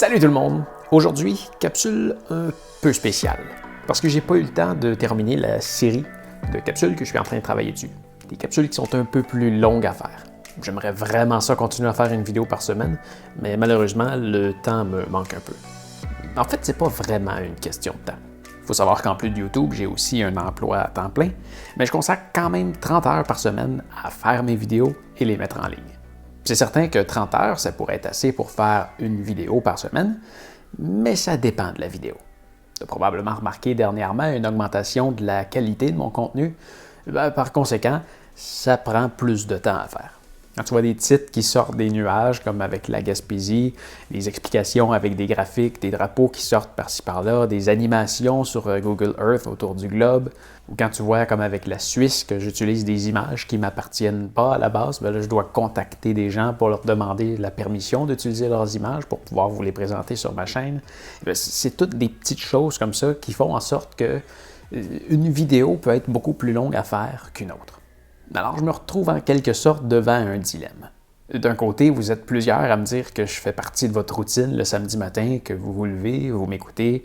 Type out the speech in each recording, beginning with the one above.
Salut tout le monde! Aujourd'hui, capsule un peu spéciale, parce que j'ai pas eu le temps de terminer la série de capsules que je suis en train de travailler dessus. Des capsules qui sont un peu plus longues à faire. J'aimerais vraiment ça continuer à faire une vidéo par semaine, mais malheureusement, le temps me manque un peu. En fait, c'est pas vraiment une question de temps. Il faut savoir qu'en plus de YouTube, j'ai aussi un emploi à temps plein, mais je consacre quand même 30 heures par semaine à faire mes vidéos et les mettre en ligne. C'est certain que 30 heures, ça pourrait être assez pour faire une vidéo par semaine, mais ça dépend de la vidéo. Tu as probablement remarqué dernièrement une augmentation de la qualité de mon contenu. Par conséquent, ça prend plus de temps à faire. Quand tu vois des titres qui sortent des nuages, comme avec la Gaspésie, des explications avec des graphiques, des drapeaux qui sortent par-ci par-là, des animations sur Google Earth autour du globe, ou quand tu vois comme avec la Suisse que j'utilise des images qui ne m'appartiennent pas à la base, là, je dois contacter des gens pour leur demander la permission d'utiliser leurs images pour pouvoir vous les présenter sur ma chaîne. C'est toutes des petites choses comme ça qui font en sorte que une vidéo peut être beaucoup plus longue à faire qu'une autre. Alors, je me retrouve en quelque sorte devant un dilemme. D'un côté, vous êtes plusieurs à me dire que je fais partie de votre routine le samedi matin, que vous vous levez, vous m'écoutez,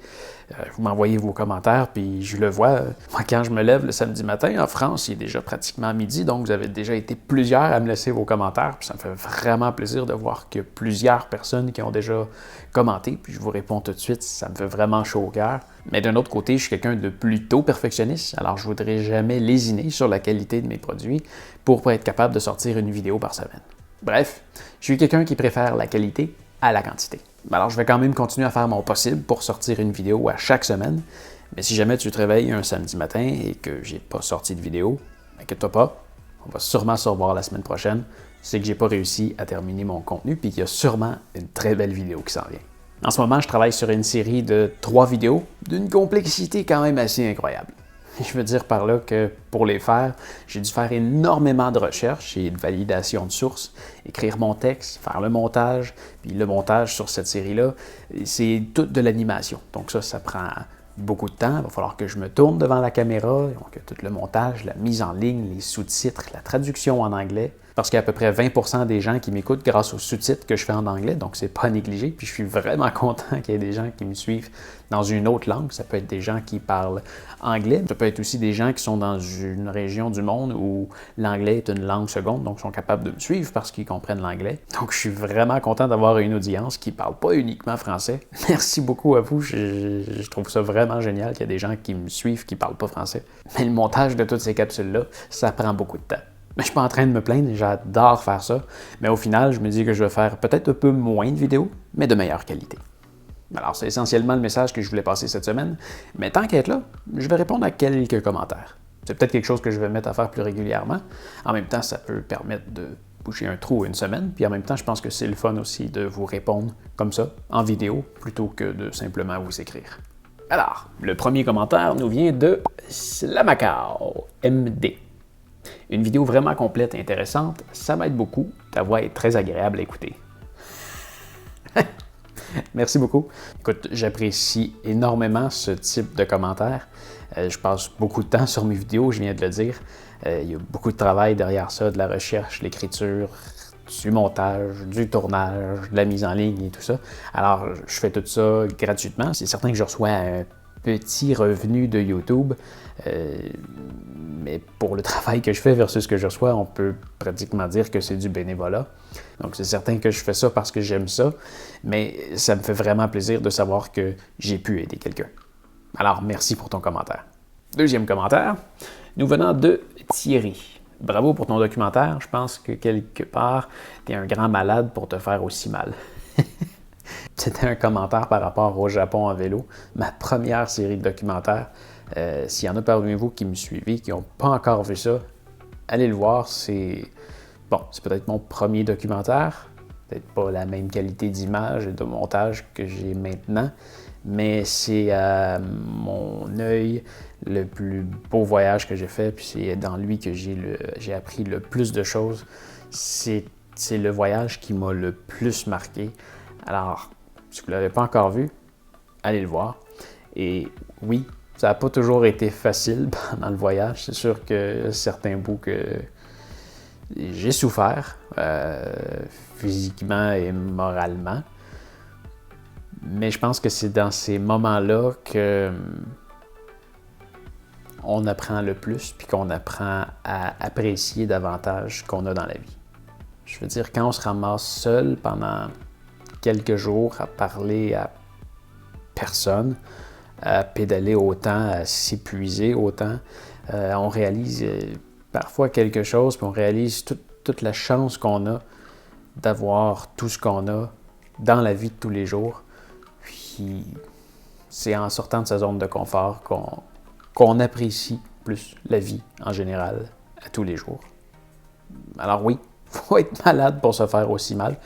vous m'envoyez vos commentaires, puis je le vois. Moi, quand je me lève le samedi matin, en France, il est déjà pratiquement midi, donc vous avez déjà été plusieurs à me laisser vos commentaires, puis ça me fait vraiment plaisir de voir qu'il y a plusieurs personnes qui ont déjà commenté, puis je vous réponds tout de suite, ça me fait vraiment chaud au cœur. Mais d'un autre côté, je suis quelqu'un de plutôt perfectionniste, alors je ne voudrais jamais lésiner sur la qualité de mes produits pour être capable de sortir une vidéo par semaine. Bref, je suis quelqu'un qui préfère la qualité à la quantité. Alors je vais quand même continuer à faire mon possible pour sortir une vidéo à chaque semaine, mais si jamais tu te réveilles un samedi matin et que j'ai pas sorti de vidéo, inquiète-toi pas, on va sûrement se revoir la semaine prochaine. C'est que j'ai pas réussi à terminer mon contenu puis qu'il y a sûrement une très belle vidéo qui s'en vient. En ce moment, je travaille sur une série de 3 vidéos d'une complexité quand même assez incroyable. Je veux dire par là que pour les faire, j'ai dû faire énormément de recherches et de validation de sources, écrire mon texte, faire le montage, puis le montage sur cette série-là, c'est toute de l'animation. Donc ça prend beaucoup de temps. Il va falloir que je me tourne devant la caméra, donc tout le montage, la mise en ligne, les sous-titres, la traduction en anglais. Parce qu'il y a à peu près 20% des gens qui m'écoutent grâce aux sous-titres que je fais en anglais, donc c'est pas à négliger. Puis je suis vraiment content qu'il y ait des gens qui me suivent dans une autre langue. Ça peut être des gens qui parlent anglais, ça peut être aussi des gens qui sont dans une région du monde où l'anglais est une langue seconde, donc ils sont capables de me suivre parce qu'ils comprennent l'anglais. Donc je suis vraiment content d'avoir une audience qui ne parle pas uniquement français. Merci beaucoup à vous, je trouve ça vraiment génial qu'il y ait des gens qui me suivent qui ne parlent pas français. Mais le montage de toutes ces capsules-là, ça prend beaucoup de temps. Mais je suis pas en train de me plaindre, j'adore faire ça. Mais au final, je me dis que je vais faire peut-être un peu moins de vidéos, mais de meilleure qualité. Alors, c'est essentiellement le message que je voulais passer cette semaine. Mais tant qu'à être là, je vais répondre à quelques commentaires. C'est peut-être quelque chose que je vais mettre à faire plus régulièrement. En même temps, ça peut permettre de boucher un trou une semaine. Puis en même temps, je pense que c'est le fun aussi de vous répondre comme ça, en vidéo, plutôt que de simplement vous écrire. Alors, le premier commentaire nous vient de Slamacao MD. Une vidéo vraiment complète et intéressante, ça m'aide beaucoup. Ta voix est très agréable à écouter. Merci beaucoup. Écoute, j'apprécie énormément ce type de commentaires. Je passe beaucoup de temps sur mes vidéos, je viens de le dire. Il y a beaucoup de travail derrière ça, de la recherche, l'écriture, du montage, du tournage, de la mise en ligne et tout ça. Alors, je fais tout ça gratuitement. C'est certain que je reçois un petit revenu de YouTube, mais pour le travail que je fais versus ce que je reçois, on peut pratiquement dire que c'est du bénévolat. Donc c'est certain que je fais ça parce que j'aime ça, mais ça me fait vraiment plaisir de savoir que j'ai pu aider quelqu'un. Alors merci pour ton commentaire. Deuxième commentaire, nous venant de Thierry. Bravo pour ton documentaire, je pense que quelque part, tu es un grand malade pour te faire aussi mal. C'était un commentaire par rapport au Japon en vélo, ma première série de documentaires. S'il y en a parmi vous qui me suivez, qui n'ont pas encore vu ça, allez le voir. C'est peut-être mon premier documentaire, peut-être pas la même qualité d'image et de montage que j'ai maintenant, mais c'est à mon œil le plus beau voyage que j'ai fait, puis c'est dans lui que j'ai appris le plus de choses. C'est le voyage qui m'a le plus marqué. Alors, si vous ne l'avez pas encore vu, allez le voir. Et oui, ça n'a pas toujours été facile pendant le voyage. C'est sûr que certains bouts que j'ai souffert, physiquement et moralement. Mais je pense que c'est dans ces moments-là que on apprend le plus, puis qu'on apprend à apprécier davantage ce qu'on a dans la vie. Je veux dire, quand on se ramasse seul pendant quelques jours à parler à personne, à pédaler autant, à s'épuiser autant, on réalise parfois quelque chose, puis on réalise toute la chance qu'on a d'avoir tout ce qu'on a dans la vie de tous les jours. Puis c'est en sortant de sa zone de confort qu'on apprécie plus la vie en général à tous les jours. Alors oui, il faut être malade pour se faire aussi mal,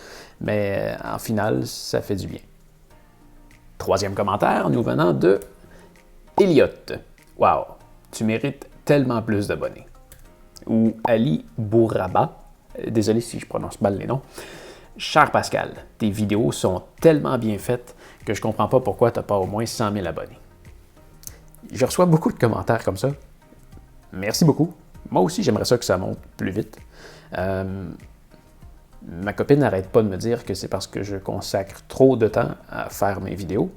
mais en final, ça fait du bien. Troisième commentaire, nous venant de Elliot. Wow, tu mérites tellement plus d'abonnés. Ou Ali Bouraba, désolé si je prononce mal les noms. Cher Pascal, tes vidéos sont tellement bien faites que je comprends pas pourquoi tu n'as pas au moins 100 000 abonnés. Je reçois beaucoup de commentaires comme ça. Merci beaucoup. Moi aussi, j'aimerais ça que ça monte plus vite. Ma copine n'arrête pas de me dire que c'est parce que je consacre trop de temps à faire mes vidéos.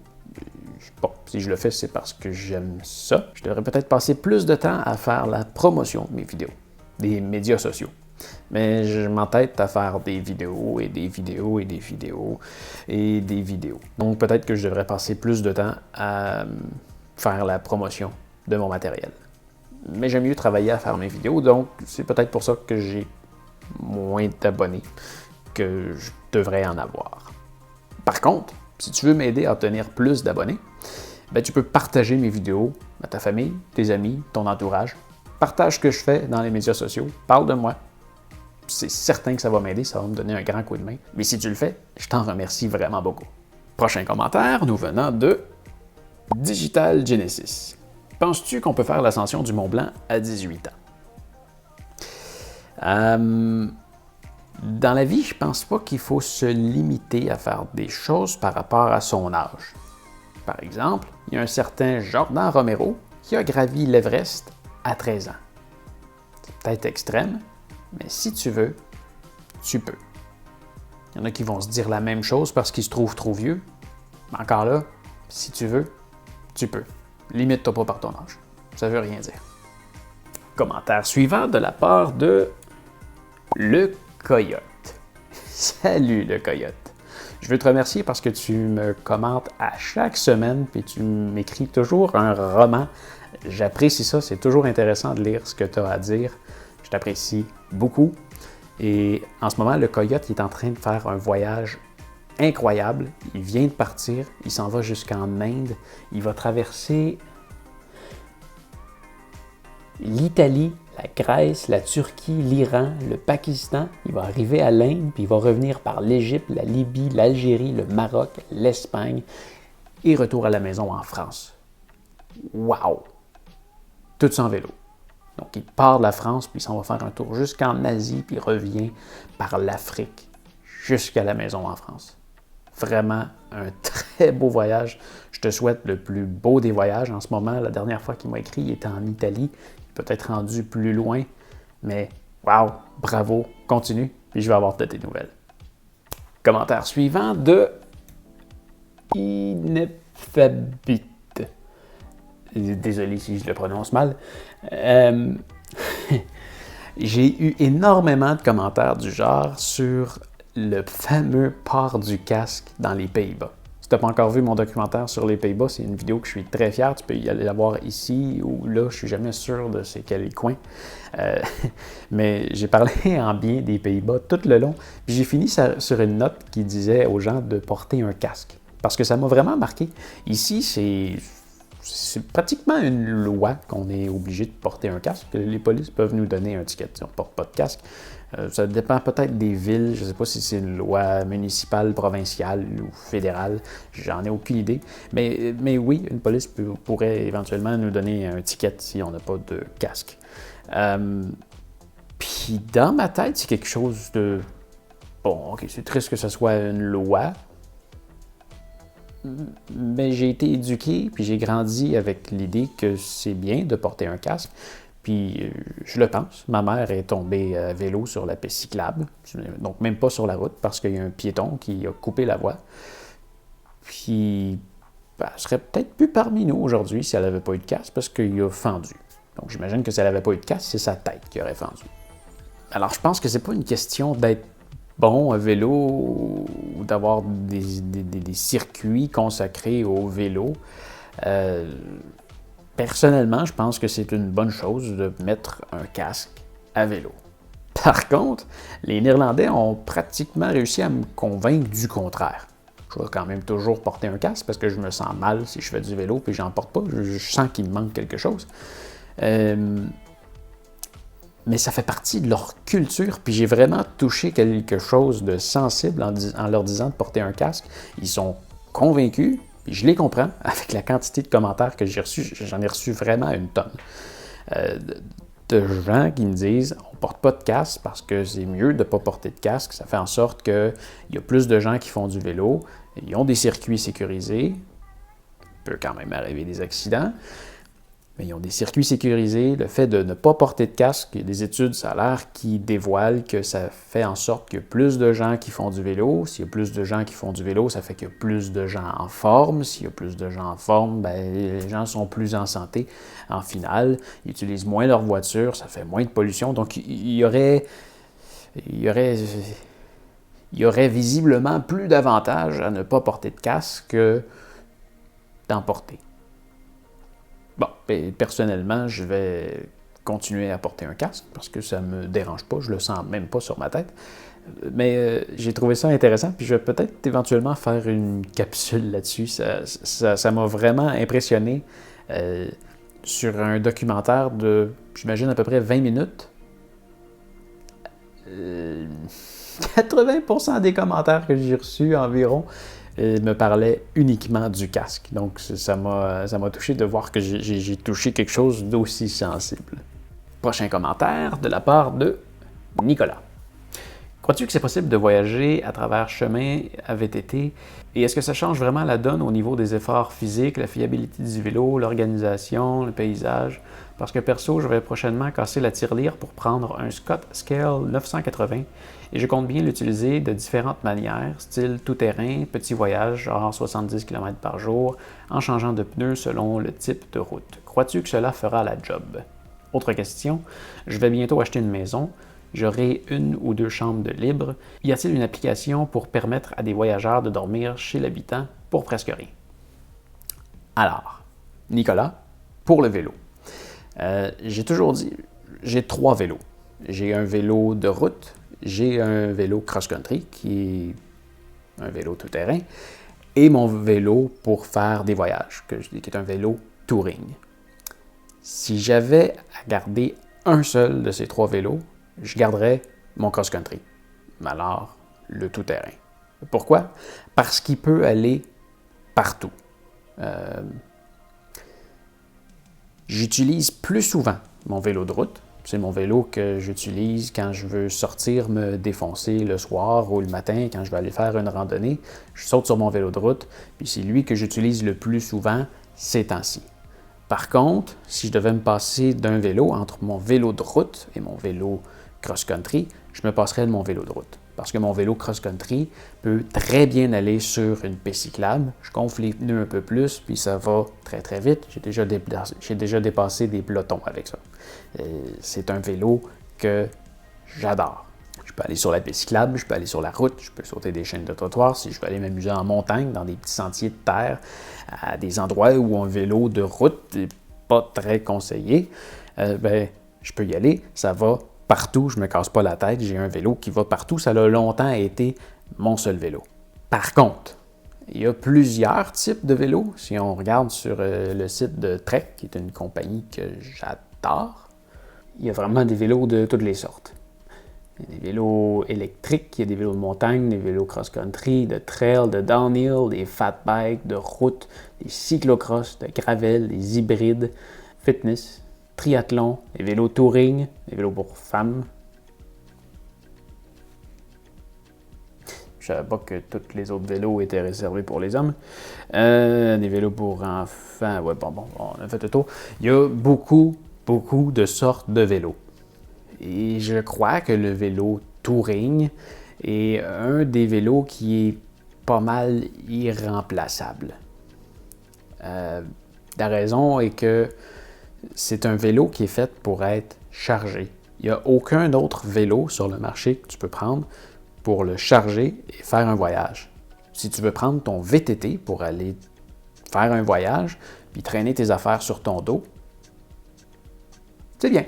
Bon, si je le fais, c'est parce que j'aime ça. Je devrais peut-être passer plus de temps à faire la promotion de mes vidéos, des médias sociaux. Mais je m'entête à faire des vidéos et des vidéos et des vidéos et des vidéos. Donc peut-être que je devrais passer plus de temps à faire la promotion de mon matériel. Mais j'aime mieux travailler à faire mes vidéos, donc c'est peut-être pour ça que j'ai moins d'abonnés que je devrais en avoir. Par contre, si tu veux m'aider à obtenir plus d'abonnés, ben tu peux partager mes vidéos à ta famille, tes amis, ton entourage. Partage ce que je fais dans les médias sociaux, parle de moi. C'est certain que ça va m'aider, ça va me donner un grand coup de main. Mais si tu le fais, je t'en remercie vraiment beaucoup. Prochain commentaire, nous venant de Digital Genesis. Penses-tu qu'on peut faire l'ascension du Mont Blanc à 18 ans? Dans la vie, je pense pas qu'il faut se limiter à faire des choses par rapport à son âge. Par exemple, il y a un certain Jordan Romero qui a gravi l'Everest à 13 ans. C'est peut-être extrême, mais si tu veux, tu peux. Il y en a qui vont se dire la même chose parce qu'ils se trouvent trop vieux. Mais encore là, si tu veux, tu peux. Limite-toi pas par ton âge. Ça veut rien dire. Commentaire suivant de la part de Le Coyote. Salut Le Coyote. Je veux te remercier parce que tu me commentes à chaque semaine puis tu m'écris toujours un roman. J'apprécie ça, c'est toujours intéressant de lire ce que tu as à dire. Je t'apprécie beaucoup. Et en ce moment, Le Coyote il est en train de faire un voyage incroyable. Il vient de partir, il s'en va jusqu'en Inde. Il va traverser l'Italie, la Grèce, la Turquie, l'Iran, le Pakistan. Il va arriver à l'Inde, puis il va revenir par l'Égypte, la Libye, l'Algérie, le Maroc, l'Espagne et retour à la maison en France. Wow! Tout ça en vélo. Donc il part de la France, puis il s'en va faire un tour jusqu'en Asie, puis il revient par l'Afrique jusqu'à la maison en France. Vraiment un très beau voyage. Je te souhaite le plus beau des voyages. En ce moment, la dernière fois qu'il m'a écrit, il était en Italie. Peut-être rendu plus loin, mais wow, bravo, continue, puis je vais avoir de tes nouvelles. Commentaire suivant de Ineffabit. Désolé si je le prononce mal. J'ai eu énormément de commentaires du genre sur le fameux port du casque dans les Pays-Bas. Si tu n'as pas encore vu mon documentaire sur les Pays-Bas, c'est une vidéo que je suis très fier. Tu peux y aller la voir ici ou là, je ne suis jamais sûr de c'est quel coin. Mais j'ai parlé en bien des Pays-Bas tout le long. Puis j'ai fini sur une note qui disait aux gens de porter un casque. Parce que ça m'a vraiment marqué. Ici, c'est pratiquement une loi qu'on est obligé de porter un casque. Les polices peuvent nous donner un ticket si on ne porte pas de casque. Ça dépend peut-être des villes. Je ne sais pas si c'est une loi municipale, provinciale ou fédérale. J'en ai aucune idée. Mais oui, une police pourrait éventuellement nous donner un ticket si on n'a pas de casque. Puis dans ma tête, c'est quelque chose de... Bon, ok, c'est triste que ce soit une loi. Mais j'ai été éduqué, puis j'ai grandi avec l'idée que c'est bien de porter un casque. Puis je le pense. Ma mère est tombée à vélo sur la piste cyclable, donc même pas sur la route, parce qu'il y a un piéton qui a coupé la voie. Puis, elle serait peut-être plus parmi nous aujourd'hui si elle n'avait pas eu de casque parce qu'il a fendu. Donc, j'imagine que si elle n'avait pas eu de casque, c'est sa tête qui aurait fendu. Alors, je pense que c'est pas une question d'être bon à vélo ou d'avoir des circuits consacrés au vélo. Personnellement, je pense que c'est une bonne chose de mettre un casque à vélo. Par contre, les Néerlandais ont pratiquement réussi à me convaincre du contraire. Je vais quand même toujours porter un casque parce que je me sens mal si je fais du vélo puis j'en porte pas. Je sens qu'il me manque quelque chose. Mais ça fait partie de leur culture, puis j'ai vraiment touché quelque chose de sensible en leur disant de porter un casque. Ils sont convaincus, puis je les comprends, avec la quantité de commentaires que j'ai reçus, j'en ai reçu vraiment une tonne. De gens qui me disent « on ne porte pas de casque parce que c'est mieux de ne pas porter de casque, ça fait en sorte qu'il y a plus de gens qui font du vélo, ils ont des circuits sécurisés, il peut quand même arriver des accidents, mais ils ont des circuits sécurisés. Le fait de ne pas porter de casque, il y a des études, ça a l'air, qui dévoilent que ça fait en sorte qu'il y a plus de gens qui font du vélo. S'il y a plus de gens qui font du vélo, ça fait qu'il y a plus de gens en forme. S'il y a plus de gens en forme, bien, les gens sont plus en santé. En finale, ils utilisent moins leur voiture, ça fait moins de pollution. Donc, il y aurait visiblement plus d'avantages à ne pas porter de casque que d'en porter. Bon, personnellement, je vais continuer à porter un casque parce que ça ne me dérange pas, je le sens même pas sur ma tête. Mais j'ai trouvé ça intéressant, puis je vais peut-être éventuellement faire une capsule là-dessus. Ça m'a vraiment impressionné sur un documentaire de, j'imagine, à peu près 20 minutes. 80% des commentaires que j'ai reçus environ me parlaient uniquement du casque. Donc, ça m'a touché de voir que j'ai touché quelque chose d'aussi sensible. Prochain commentaire de la part de Nicolas. Crois-tu que c'est possible de voyager à travers chemin à VTT? Et est-ce que ça change vraiment la donne au niveau des efforts physiques, la fiabilité du vélo, l'organisation, le paysage? Parce que perso, je vais prochainement casser la tirelire pour prendre un Scott Scale 980 et je compte bien l'utiliser de différentes manières, style tout-terrain, petit voyage, genre 70 km par jour, en changeant de pneus selon le type de route. Crois-tu que cela fera la job? Autre question, je vais bientôt acheter une maison. J'aurai 1 ou 2 chambres de libre. Y a-t-il une application pour permettre à des voyageurs de dormir chez l'habitant pour presque rien? Alors, Nicolas, pour le vélo. J'ai toujours dit, j'ai 3 vélos. J'ai un vélo de route, j'ai un vélo cross-country qui est un vélo tout-terrain et mon vélo pour faire des voyages, qui est un vélo touring. Si j'avais à garder un seul de ces 3 vélos, je garderais mon cross-country. Alors, le tout-terrain. Pourquoi? Parce qu'il peut aller partout. J'utilise plus souvent mon vélo de route. C'est mon vélo que j'utilise quand je veux sortir me défoncer le soir ou le matin, quand je vais aller faire une randonnée. Je saute sur mon vélo de route, puis c'est lui que j'utilise le plus souvent ces temps-ci. Par contre, si je devais me passer d'un vélo entre mon vélo de route et mon vélo cross-country, je me passerais de mon vélo de route. Parce que mon vélo cross-country peut très bien aller sur une piste cyclable. Je gonfle les pneus un peu plus, puis ça va très très vite. J'ai déjà dépassé des pelotons avec ça. C'est un vélo que j'adore. Je peux aller sur la piste cyclable, je peux aller sur la route, je peux sauter des chaînes de trottoir. Si je veux aller m'amuser en montagne, dans des petits sentiers de terre, à des endroits où un vélo de route n'est pas très conseillé, je peux y aller. Ça va partout, je ne me casse pas la tête, j'ai un vélo qui va partout. Ça a longtemps été mon seul vélo. Par contre, il y a plusieurs types de vélos. Si on regarde sur le site de Trek, qui est une compagnie que j'adore, il y a vraiment des vélos de toutes les sortes. Il y a des vélos électriques, il y a des vélos de montagne, des vélos cross-country, de trail, de downhill, des fat bikes, de route, des cyclocross, de gravel, des hybrides, fitness, triathlon, des vélos touring, des vélos pour femmes. Je ne savais pas que tous les autres vélos étaient réservés pour les hommes. Des vélos pour enfants, ouais, bon, on a fait le tour. Il y a beaucoup de sortes de vélos. Et je crois que le vélo touring est un des vélos qui est pas mal irremplaçable. La raison est que c'est un vélo qui est fait pour être chargé. Il n'y a aucun autre vélo sur le marché que tu peux prendre pour le charger et faire un voyage. Si tu veux prendre ton VTT pour aller faire un voyage, puis traîner tes affaires sur ton dos, c'est bien.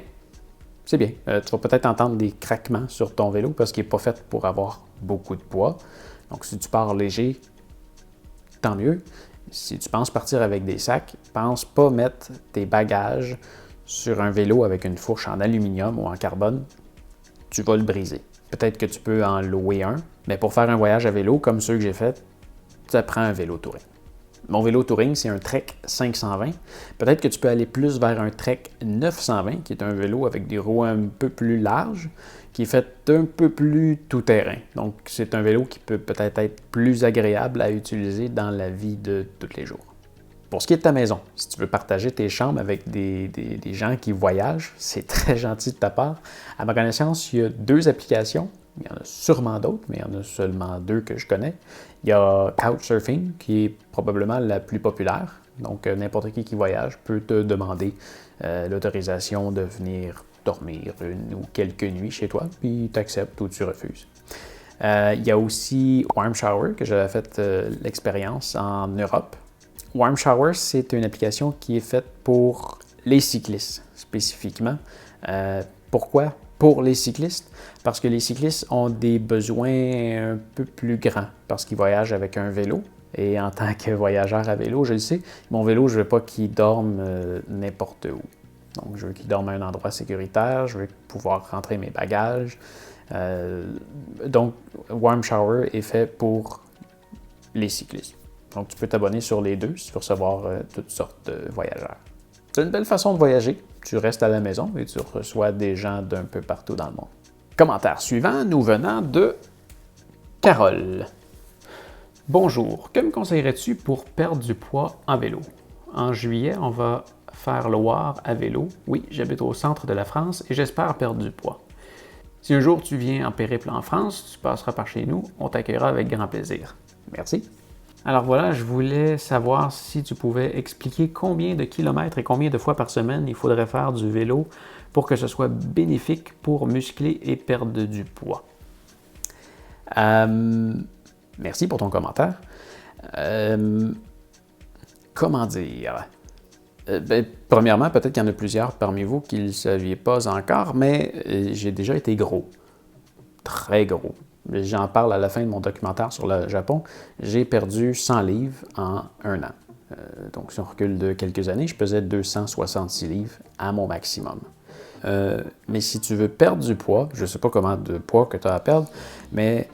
C'est bien. Tu vas peut-être entendre des craquements sur ton vélo parce qu'il n'est pas fait pour avoir beaucoup de poids. Donc, si tu pars léger, tant mieux. Si tu penses partir avec des sacs, pense pas mettre tes bagages sur un vélo avec une fourche en aluminium ou en carbone. Tu vas le briser. Peut-être que tu peux en louer un, mais pour faire un voyage à vélo comme ceux que j'ai fait, ça prend un vélo touring. Mon vélo touring, c'est un Trek 520. Peut-être que tu peux aller plus vers un Trek 920, qui est un vélo avec des roues un peu plus larges, qui est fait un peu plus tout-terrain. Donc, c'est un vélo qui peut peut-être être plus agréable à utiliser dans la vie de tous les jours. Pour ce qui est de ta maison, si tu veux partager tes chambres avec des gens qui voyagent, c'est très gentil de ta part. À ma connaissance, il y a 2 applications. Il y en a sûrement d'autres, mais il y en a seulement 2 que je connais. Il y a Couchsurfing, qui est probablement la plus populaire. Donc, n'importe qui voyage peut te demander l'autorisation de venir dormir une ou quelques nuits chez toi, puis tu acceptes ou tu refuses. Il y a aussi Warm Shower, que j'avais fait l'expérience en Europe. Warm Shower, c'est une application qui est faite pour les cyclistes spécifiquement. Pourquoi? Pour les cyclistes, parce que les cyclistes ont des besoins un peu plus grands, parce qu'ils voyagent avec un vélo. Et en tant que voyageur à vélo, je le sais, mon vélo, je ne veux pas qu'il dorme n'importe où. Donc, je veux qu'il dorme à un endroit sécuritaire, je veux pouvoir rentrer mes bagages. Donc, Warm Shower est fait pour les cyclistes. Donc, tu peux t'abonner sur les 2 si tu veux recevoir toutes sortes de voyageurs. C'est une belle façon de voyager. Tu restes à la maison et tu reçois des gens d'un peu partout dans le monde. Commentaire suivant, nous venant de Carole. Bonjour, que me conseillerais-tu pour perdre du poids en vélo? En juillet, on va faire le Loire à vélo. Oui, j'habite au centre de la France et j'espère perdre du poids. Si un jour tu viens en périple en France, tu passeras par chez nous, on t'accueillera avec grand plaisir. Merci. Alors voilà, je voulais savoir si tu pouvais expliquer combien de kilomètres et combien de fois par semaine il faudrait faire du vélo pour que ce soit bénéfique pour muscler et perdre du poids. Merci pour ton commentaire. Comment dire? Premièrement, peut-être qu'il y en a plusieurs parmi vous qui ne le saviez pas encore, mais j'ai déjà été gros. Très gros. J'en parle à la fin de mon documentaire sur le Japon. J'ai perdu 100 livres en 1 an. Donc, si on recule de quelques années, je pesais 266 livres à mon maximum. Mais si tu veux perdre du poids, je ne sais pas comment de poids que tu as à perdre, mais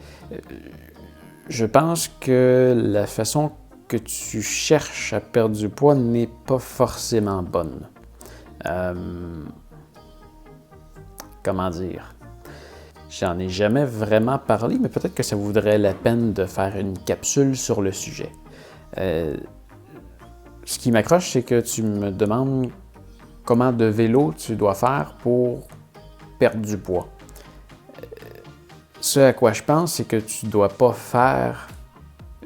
je pense que la façon que tu cherches à perdre du poids n'est pas forcément bonne. Comment dire? J'en ai jamais vraiment parlé, mais peut-être que ça vaudrait la peine de faire une capsule sur le sujet. Ce qui m'accroche, c'est que tu me demandes comment de vélo tu dois faire pour perdre du poids. Ce à quoi je pense, c'est que tu ne dois pas faire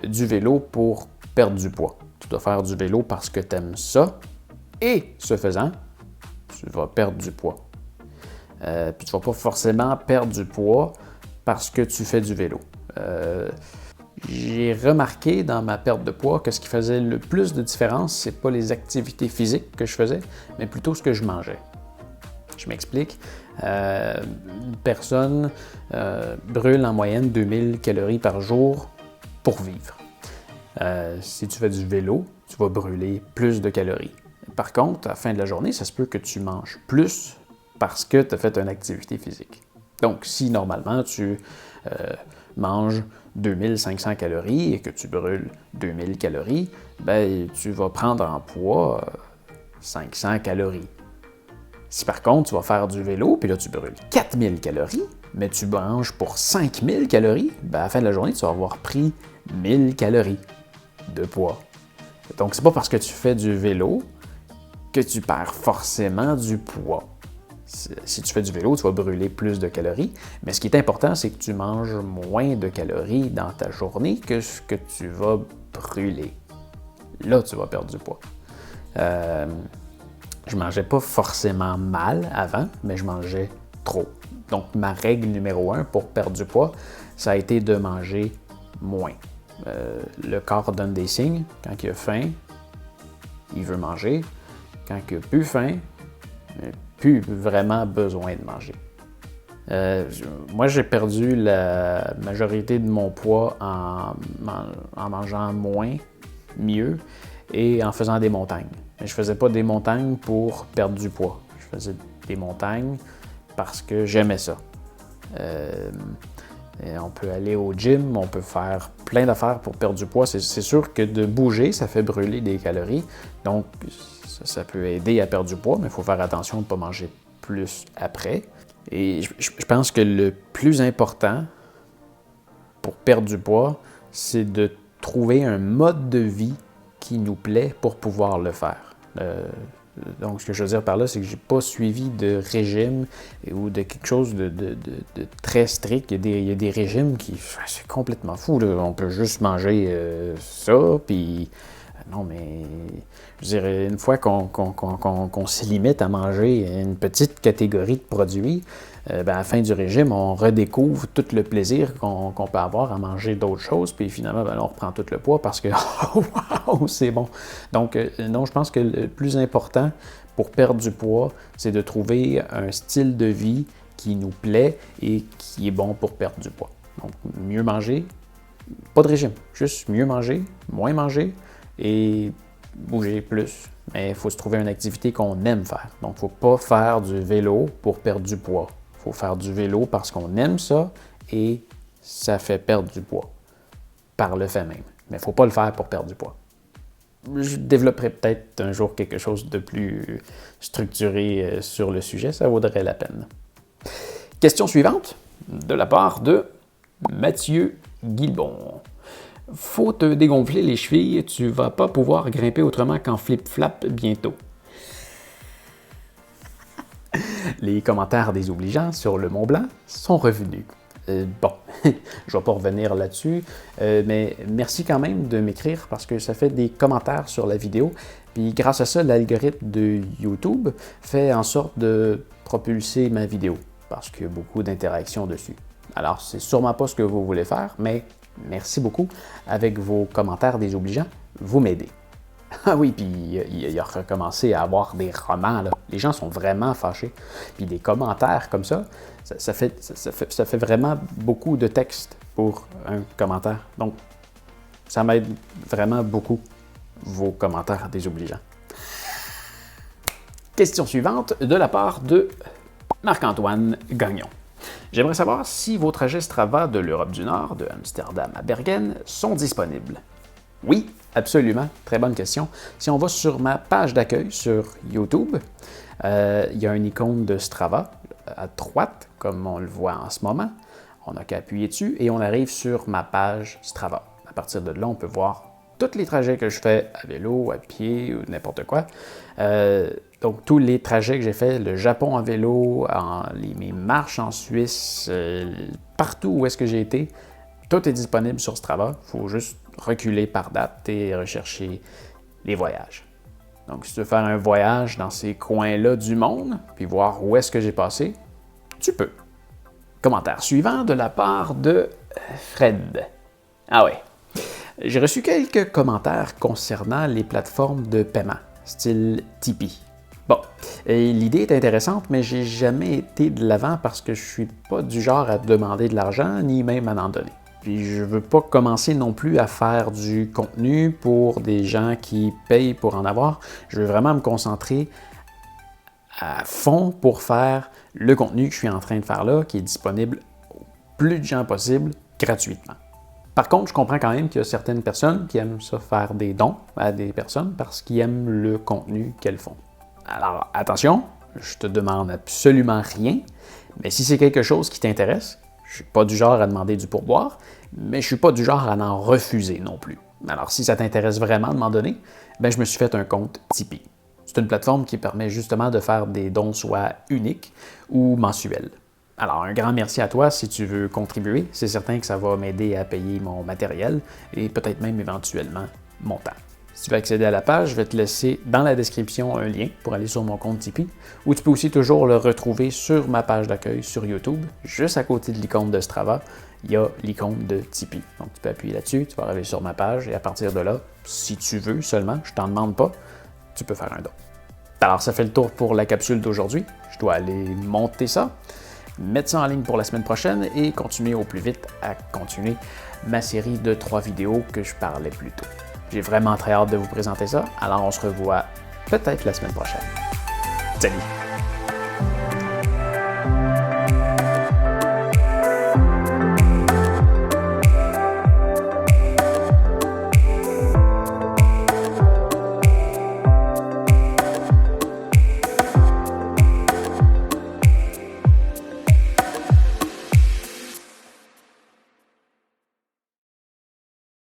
du vélo pour perdre du poids. Tu dois faire du vélo parce que tu aimes ça et, ce faisant, tu vas perdre du poids. Puis tu ne vas pas forcément perdre du poids parce que tu fais du vélo. J'ai remarqué dans ma perte de poids que ce qui faisait le plus de différence, c'est pas les activités physiques que je faisais, mais plutôt ce que je mangeais. Je m'explique. Une personne brûle en moyenne 2000 calories par jour pour vivre. Si tu fais du vélo, tu vas brûler plus de calories. Par contre, à la fin de la journée, ça se peut que tu manges plus parce que tu as fait une activité physique. Donc, si normalement tu manges 2500 calories et que tu brûles 2000 calories, ben, tu vas prendre en poids 500 calories. Si par contre, tu vas faire du vélo, puis là, tu brûles 4000 calories, mais tu manges pour 5000 calories, ben, à la fin de la journée, tu vas avoir pris 1000 calories de poids. Donc, c'est pas parce que tu fais du vélo que tu perds forcément du poids. Si tu fais du vélo, tu vas brûler plus de calories. Mais ce qui est important, c'est que tu manges moins de calories dans ta journée que ce que tu vas brûler. Là, tu vas perdre du poids. Je mangeais pas forcément mal avant, mais je mangeais trop. Donc, ma règle numéro 1 pour perdre du poids, ça a été de manger moins. Le corps donne des signes. Quand il a faim, il veut manger. Quand il n'a plus faim, il n'a plus vraiment besoin de manger. Moi, j'ai perdu la majorité de mon poids en mangeant moins, mieux, et en faisant des montagnes. Mais je ne faisais pas des montagnes pour perdre du poids. Je faisais des montagnes parce que j'aimais ça. On peut aller au gym, on peut faire plein d'affaires pour perdre du poids. C'est sûr que de bouger, ça fait brûler des calories. Donc, ça peut aider à perdre du poids, mais il faut faire attention de ne pas manger plus après. Et je pense que le plus important pour perdre du poids, c'est de trouver un mode de vie qui nous plaît pour pouvoir le faire. Donc, ce que je veux dire par là, c'est que je n'ai pas suivi de régime ou de quelque chose de très strict. Il y a des régimes qui... C'est complètement fou, là. On peut juste manger ça, puis... Non, mais... Je veux dire, une fois qu'on se limite à manger une petite catégorie de produits, à la fin du régime, on redécouvre tout le plaisir qu'on peut avoir à manger d'autres choses, puis finalement, on reprend tout le poids parce que wow, c'est bon. Donc, non, je pense que le plus important pour perdre du poids, c'est de trouver un style de vie qui nous plaît et qui est bon pour perdre du poids. Donc, mieux manger, pas de régime, juste mieux manger, moins manger et bouger plus. Mais il faut se trouver une activité qu'on aime faire. Donc, il ne faut pas faire du vélo pour perdre du poids. Il faut faire du vélo parce qu'on aime ça et ça fait perdre du poids, par le fait même. Mais il ne faut pas le faire pour perdre du poids. Je développerai peut-être un jour quelque chose de plus structuré sur le sujet, ça vaudrait la peine. Question suivante, de la part de Mathieu Guilbon. Faut te dégonfler les chevilles, tu vas pas pouvoir grimper autrement qu'en flip-flap bientôt. Les commentaires désobligeants sur le Mont Blanc sont revenus. Bon, je ne vais pas revenir là-dessus, mais merci quand même de m'écrire parce que ça fait des commentaires sur la vidéo. Puis grâce à ça, l'algorithme de YouTube fait en sorte de propulser ma vidéo parce qu'il y a beaucoup d'interactions dessus. Alors, c'est sûrement pas ce que vous voulez faire, mais merci beaucoup. Avec vos commentaires désobligeants, vous m'aidez. Ah oui, puis il a recommencé à avoir des romans, là. Les gens sont vraiment fâchés. Puis des commentaires comme ça, ça fait vraiment beaucoup de texte pour un commentaire. Donc, ça m'aide vraiment beaucoup, vos commentaires désobligeants. Question suivante de la part de Marc-Antoine Gagnon. J'aimerais savoir si vos trajets Strava de l'Europe du Nord, de Amsterdam à Bergen, sont disponibles. Oui, absolument. Très bonne question. Si on va sur ma page d'accueil sur YouTube, il y a une icône de Strava à droite, comme on le voit en ce moment. On n'a qu'à appuyer dessus et on arrive sur ma page Strava. À partir de là, on peut voir tous les trajets que je fais à vélo, à pied ou n'importe quoi. Donc, tous les trajets que j'ai faits, le Japon en vélo, mes marches en Suisse, partout où est-ce que j'ai été, tout est disponible sur Strava. Il faut juste reculer par date et rechercher les voyages. Donc, si tu veux faire un voyage dans ces coins-là du monde, puis voir où est-ce que j'ai passé, tu peux. Commentaire suivant de la part de Fred. Ah ouais. J'ai reçu quelques commentaires concernant les plateformes de paiement, style Tipeee. Bon, l'idée est intéressante, mais j'ai jamais été de l'avant parce que je suis pas du genre à demander de l'argent, ni même à en donner. Puis je veux pas commencer non plus à faire du contenu pour des gens qui payent pour en avoir. Je veux vraiment me concentrer à fond pour faire le contenu que je suis en train de faire là, qui est disponible au plus de gens possible, gratuitement. Par contre, je comprends quand même qu'il y a certaines personnes qui aiment ça faire des dons à des personnes parce qu'ils aiment le contenu qu'elles font. Alors, attention, je te demande absolument rien, mais si c'est quelque chose qui t'intéresse, je ne suis pas du genre à demander du pourboire, mais je ne suis pas du genre à en refuser non plus. Alors, si ça t'intéresse vraiment de m'en donner, ben, je me suis fait un compte Tipeee. C'est une plateforme qui permet justement de faire des dons soit uniques ou mensuels. Alors, un grand merci à toi si tu veux contribuer. C'est certain que ça va m'aider à payer mon matériel et peut-être même éventuellement mon temps. Si tu veux accéder à la page, je vais te laisser dans la description un lien pour aller sur mon compte Tipeee, ou tu peux aussi toujours le retrouver sur ma page d'accueil sur YouTube. Juste à côté de l'icône de Strava, il y a l'icône de Tipeee. Donc, tu peux appuyer là-dessus, tu vas arriver sur ma page et à partir de là, si tu veux seulement, je t'en demande pas, tu peux faire un don. Alors, ça fait le tour pour la capsule d'aujourd'hui. Je dois aller monter ça, mettre ça en ligne pour la semaine prochaine et continuer au plus vite à continuer ma série de 3 vidéos que je parlais plus tôt. J'ai vraiment très hâte de vous présenter ça, alors on se revoit peut-être la semaine prochaine. Salut!